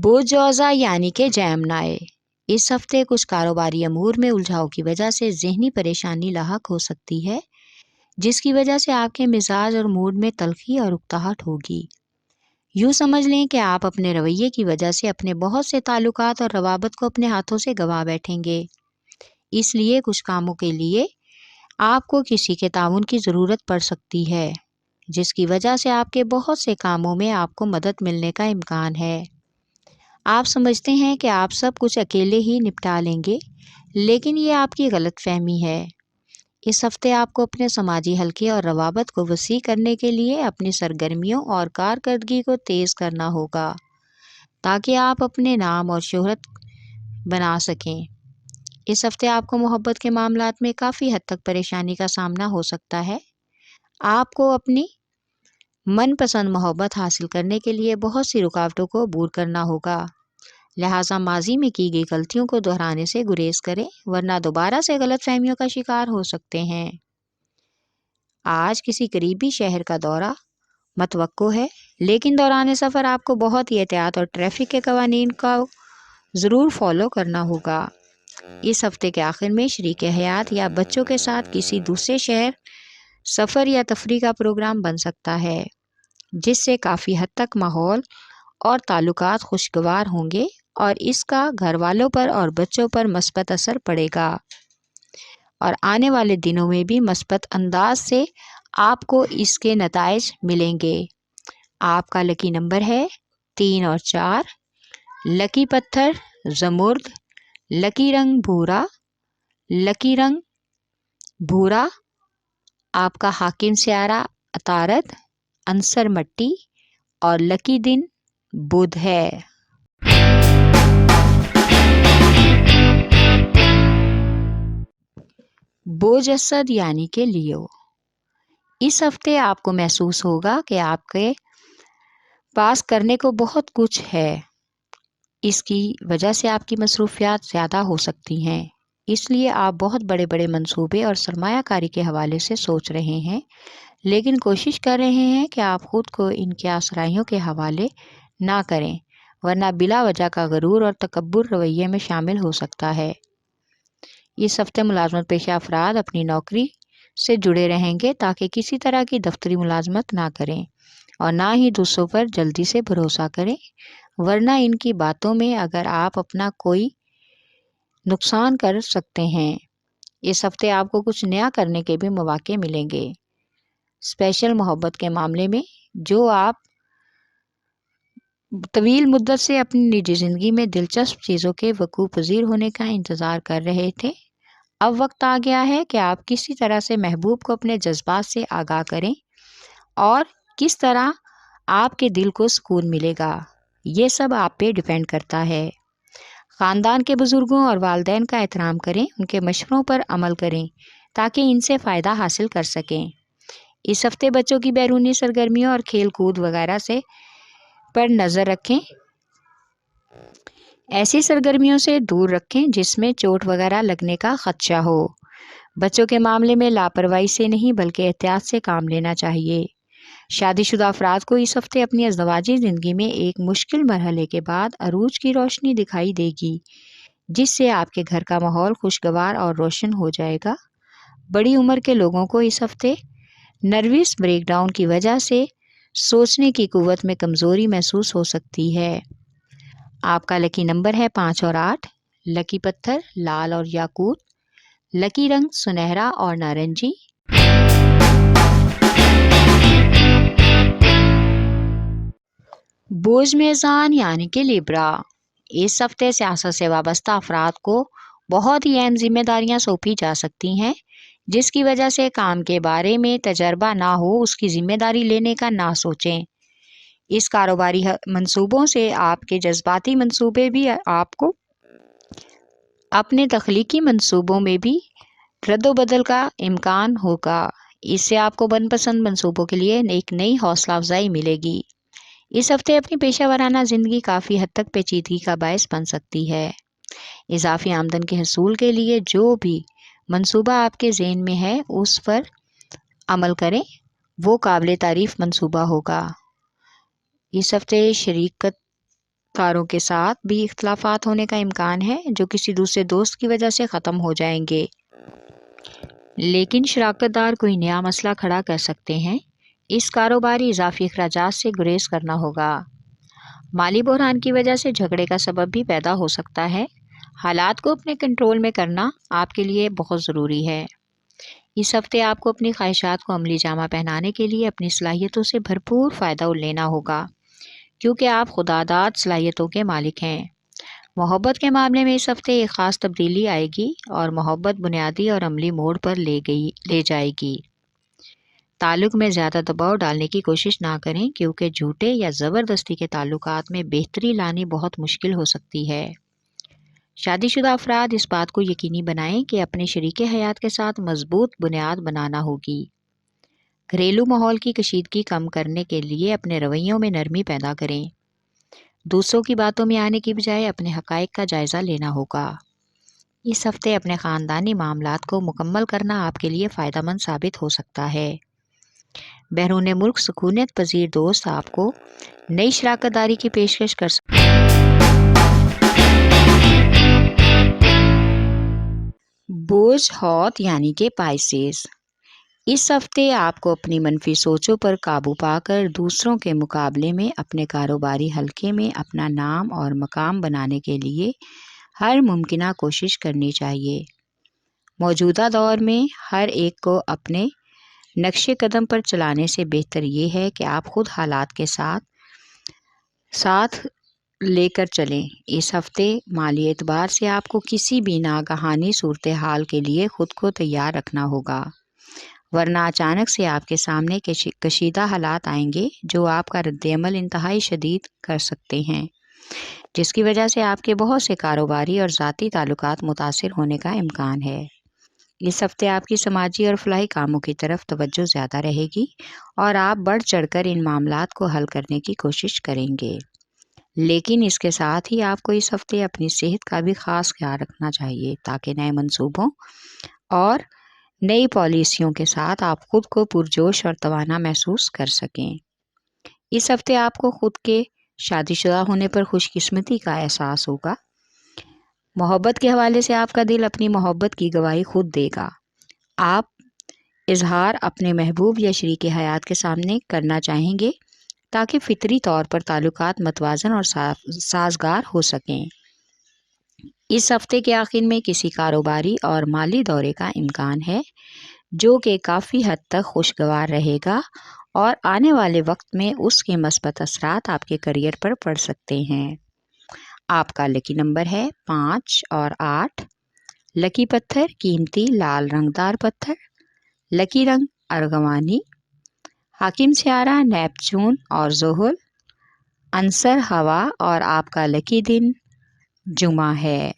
बोझौज़ा यानी कि जैमनाए। इस हफ्ते कुछ कारोबारी अमूर में उलझाव की वजह से ज़हनी परेशानी लाहक हो सकती है, जिसकी वजह से आपके मिजाज और मूड में तल्खी और उकताहट होगी। यूँ समझ लें कि आप अपने रवैये की वजह से अपने बहुत से ताल्लुकात और रवाबत को अपने हाथों से गंवा बैठेंगे। इसलिए कुछ कामों के लिए आपको किसी के ताउन की ज़रूरत पड़ सकती है, जिसकी वजह से आपके बहुत से कामों में आपको मदद मिलने का इम्कान है। आप समझते हैं कि आप सब कुछ अकेले ही निपटा लेंगे, लेकिन ये आपकी गलतफहमी है। इस हफ्ते आपको अपने समाजी हलके और रवाबत को वसी करने के लिए अपनी सरगर्मियों और कारकर्दगी को तेज़ करना होगा, ताकि आप अपने नाम और शोहरत बना सकें। इस हफ्ते आपको मोहब्बत के मामलात में काफ़ी हद तक परेशानी का सामना हो सकता है। आपको अपनी मनपसंद मोहब्बत हासिल करने के लिए बहुत सी रुकावटों को दूर करना होगा। लिहाजा माजी में की गई गलतियों को दोहराने से गुरेज करें, वरना दोबारा से गलतफहमियों का शिकार हो सकते हैं। आज किसी करीबी शहर का दौरा मतवक्को है, लेकिन दौरान सफ़र आपको बहुत ही एहतियात और ट्रैफिक के कवानीन का ज़रूर फॉलो करना होगा। इस हफ्ते के आखिर में शरीक हयात या बच्चों के साथ किसी दूसरे शहर सफ़र या तफरी का प्रोग्राम बन सकता है, जिससे काफ़ी हद तक माहौल और ताल्लुकात खुशगवार होंगे और इसका घर वालों पर और बच्चों पर मस्बत असर पड़ेगा और आने वाले दिनों में भी मस्बत अंदाज से आपको इसके नताइज मिलेंगे। आपका लकी नंबर है 3 और 4। लकी पत्थर ज़मुर्द। लकी रंग भूरा। लकी रंग भूरा। आपका हाकिम स्यारा अतारद, अंसर मट्टी और लकी दिन बुध है। बोझ असद यानी कि लियो। इस हफ्ते आपको महसूस होगा कि आपके पास करने को बहुत कुछ है। इसकी वजह से आपकी मसरूफियात ज़्यादा हो सकती हैं, इसलिए आप बहुत बड़े बड़े मंसूबे और सरमायाकारी के हवाले से सोच रहे हैं, लेकिन कोशिश कर रहे हैं कि आप ख़ुद को इनके आसराइयों के हवाले ना करें, वरना बिला वजह का गरूर और तकब्बुर रवैये में शामिल हो सकता है। इस हफ्ते मुलाजमत पेशा अफराद अपनी नौकरी से जुड़े रहेंगे, ताकि किसी तरह की दफ्तरी मुलाजमत ना करें और ना ही दूसरों पर जल्दी से भरोसा करें, वरना इनकी बातों में अगर आप अपना कोई नुकसान कर सकते हैं। इस हफ्ते आपको कुछ नया करने के भी मौके मिलेंगे। स्पेशल मोहब्बत के मामले में जो आप तवील मुद्दत से अपनी निजी ज़िंदगी में दिलचस्प चीज़ों के वकूअ पज़ीर होने का इंतज़ार कर रहे थे, अब वक्त आ गया है कि आप किसी तरह से महबूब को अपने जज्बात से आगाह करें और किस तरह आपके दिल को सुकून मिलेगा, ये सब आप पे डिपेंड करता है। ख़ानदान के बुज़ुर्गों और वालिदैन का एहतराम करें, उनके मशवरों पर अमल करें ताकि इनसे फ़ायदा हासिल कर सकें। इस हफ्ते बच्चों की बैरूनी सरगर्मियों और खेल कूद वगैरह से पर नज़र रखें। ऐसी सरगर्मियों से दूर रखें जिसमें चोट वगैरह लगने का ख़दशा हो। बच्चों के मामले में लापरवाही से नहीं बल्कि एहतियात से काम लेना चाहिए। शादीशुदा अफराद को इस हफ्ते अपनी अज़दवाजी ज़िंदगी में एक मुश्किल मरहले के बाद अरूज की रोशनी दिखाई देगी, जिससे आपके घर का माहौल खुशगवार और रोशन हो जाएगा। बड़ी उम्र के लोगों को इस हफ्ते नर्वस ब्रेकडाउन की वजह से सोचने की कुव्वत में कमज़ोरी महसूस हो सकती है। आपका लकी नंबर है 5 और 8। लकी पत्थर लाल और याकूत। लकी रंग सुनहरा और नारंगी। बोझ मेज़ान यानी कि लिब्रा। इस हफ्ते सियासत से वाबस्ता अफराद को बहुत ही अहम जिम्मेदारियां सौंपी जा सकती हैं, जिसकी वजह से काम के बारे में तजर्बा ना हो, उसकी जिम्मेदारी लेने का ना सोचें। इस कारोबारी मंसूबों से आपके जज्बाती मंसूबे भी आपको अपने तख्लीकी मंसूबों में भी रद्दोबदल का इम्कान होगा। इससे आपको मनपसंद मंसूबों के लिए एक नई हौसला अफजाई मिलेगी। इस हफ्ते अपनी पेशा वराना ज़िंदगी काफ़ी हद तक पेचीदगी का बायस बन सकती है। इजाफी आमदन के हसूल के लिए जो भी मंसूबा आपके ज़हन में है उस पर अमल करें, वो काबिल तारीफ़ मंसूबा होगा। इस हफ्ते शरीकत تاروں کے ساتھ بھی اختلافات ہونے کا امکان ہے جو کسی دوسرے دوست کی وجہ سے ختم ہو جائیں گے، لیکن شراکت دار کوئی نیا مسئلہ کھڑا کر سکتے ہیں۔ اس کاروباری اضافی اخراجات سے گریز کرنا ہوگا۔ مالی بحران کی وجہ سے جھگڑے کا سبب بھی پیدا ہو سکتا ہے۔ حالات کو اپنے کنٹرول میں کرنا آپ کے لیے بہت ضروری ہے۔ اس ہفتے آپ کو اپنی خواہشات کو عملی جامہ پہنانے کے لیے اپنی صلاحیتوں سے بھرپور فائدہ لینا ہوگا، کیونکہ آپ خودداد صلاحیتوں کے مالک ہیں۔ محبت کے معاملے میں اس ہفتے ایک خاص تبدیلی آئے گی اور محبت بنیادی اور عملی موڑ پر لے جائے گی۔ تعلق میں زیادہ دباؤ ڈالنے کی کوشش نہ کریں، کیونکہ جھوٹے یا زبردستی کے تعلقات میں بہتری لانی بہت مشکل ہو سکتی ہے۔ شادی شدہ افراد اس بات کو یقینی بنائیں کہ اپنے شریک حیات کے ساتھ مضبوط بنیاد بنانا ہوگی۔ گھریلو ماحول کی کشیدگی کم کرنے کے لیے اپنے رویوں میں نرمی پیدا کریں۔ دوسروں کی باتوں میں آنے کی بجائے اپنے حقائق کا جائزہ لینا ہوگا۔ اس ہفتے اپنے خاندانی معاملات کو مکمل کرنا آپ کے لیے فائدہ مند ثابت ہو سکتا ہے۔ بیرون ملک سکونت پذیر دوست آپ کو نئی شراکت داری کی پیشکش کر سکتے ہیں۔ بوجھ ہاتھ یعنی کہ پائسیز، اس ہفتے آپ کو اپنی منفی سوچوں پر قابو پا کر دوسروں کے مقابلے میں اپنے کاروباری حلقے میں اپنا نام اور مقام بنانے کے لیے ہر ممکنہ کوشش کرنی چاہیے۔ موجودہ دور میں ہر ایک کو اپنے نقش قدم پر چلانے سے بہتر یہ ہے کہ آپ خود حالات کے ساتھ لے کر چلیں۔ اس ہفتے مالی اعتبار سے آپ کو کسی بھی ناگہانی صورتحال کے لیے خود کو تیار رکھنا ہوگا، ورنہ اچانک سے آپ کے سامنے کشیدہ حالات آئیں گے جو آپ کا رد عمل انتہائی شدید کر سکتے ہیں، جس کی وجہ سے آپ کے بہت سے کاروباری اور ذاتی تعلقات متاثر ہونے کا امکان ہے۔ اس ہفتے آپ کی سماجی اور فلاحی کاموں کی طرف توجہ زیادہ رہے گی اور آپ بڑھ چڑھ کر ان معاملات کو حل کرنے کی کوشش کریں گے، لیکن اس کے ساتھ ہی آپ کو اس ہفتے اپنی صحت کا بھی خاص خیال رکھنا چاہیے تاکہ نئے منصوبوں اور نئی پالیسیوں کے ساتھ آپ خود کو پرجوش اور توانا محسوس کر سکیں۔ اس ہفتے آپ کو خود کے شادی شدہ ہونے پر خوش قسمتی کا احساس ہوگا۔ محبت کے حوالے سے آپ کا دل اپنی محبت کی گواہی خود دے گا۔ آپ اظہار اپنے محبوب یا شریک حیات کے سامنے کرنا چاہیں گے تاکہ فطری طور پر تعلقات متوازن اور سازگار ہو سکیں۔ اس ہفتے کے آخر میں کسی کاروباری اور مالی دورے کا امکان ہے جو کہ کافی حد تک خوشگوار رہے گا اور آنے والے وقت میں اس کے مثبت اثرات آپ کے کیریئر پر پڑ سکتے ہیں۔ آپ کا لکی نمبر ہے 5 اور 8۔ لکی پتھر قیمتی لال رنگدار پتھر، لکی رنگ ارغوانی، حاکم سیارہ نیپچون اور زحل، عنصر ہوا اور آپ کا لکی دن جمعہ ہے۔